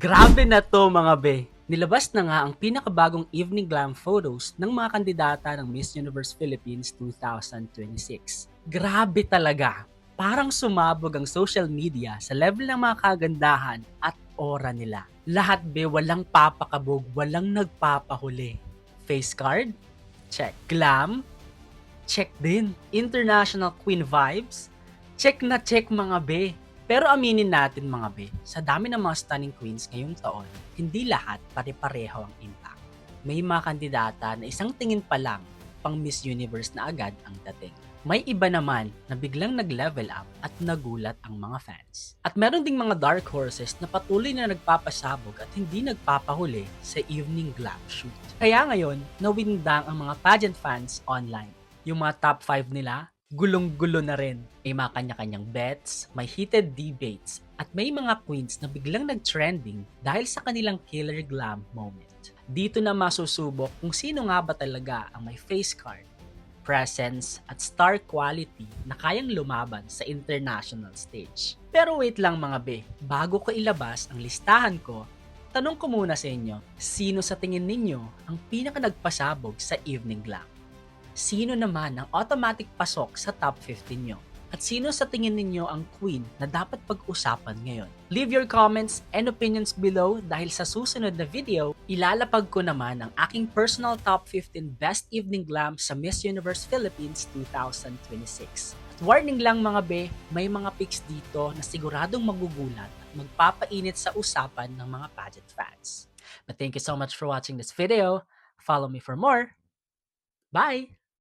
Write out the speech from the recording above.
Grabe na 'to mga be! Nilabas na nga ang pinakabagong evening glam photos ng mga kandidata ng Miss Universe Philippines 2026. Grabe talaga! Parang sumabog ang social media sa level ng mga kagandahan at aura nila. Lahat be walang papakabog, walang nagpapahuli. Face card? Check. Glam? Check din. International Queen vibes? Check na check mga be. Pero aminin natin mga be, sa dami ng mga stunning queens ngayong taon, hindi lahat pare-pareho ang impact. May mga kandidata na isang tingin pa lang, pang Miss Universe na agad ang dating. May iba naman na biglang nag-level up at nagulat ang mga fans. At meron ding mga dark horses na patuloy na nagpapasabog at hindi nagpapahuli sa evening glam shoot. Kaya ngayon, nawindang ang mga pageant fans online. Yung mga top 5 nila, gulong-gulo na rin. May mga kanya-kanyang bets, may heated debates, at may mga queens na biglang nag-trending dahil sa kanilang killer glam moment. Dito na masusubok kung sino nga ba talaga ang may face card, presence, at star quality na kayang lumaban sa international stage. Pero wait lang mga be, bago ko ilabas ang listahan ko, tanong ko muna sa inyo, sino sa tingin ninyo ang pinaka nagpasabog sa evening glam? Sino naman ang automatic pasok sa top 15 nyo? At sino sa tingin ninyo ang queen na dapat pag-usapan ngayon? Leave your comments and opinions below dahil sa susunod na video, ilalapag ko naman ang aking personal top 15 best evening glam sa Miss Universe Philippines 2026. At warning lang mga be, may mga pics dito na siguradong magugulat at magpapainit sa usapan ng mga pageant fans. But thank you so much for watching this video. Follow me for more. Bye!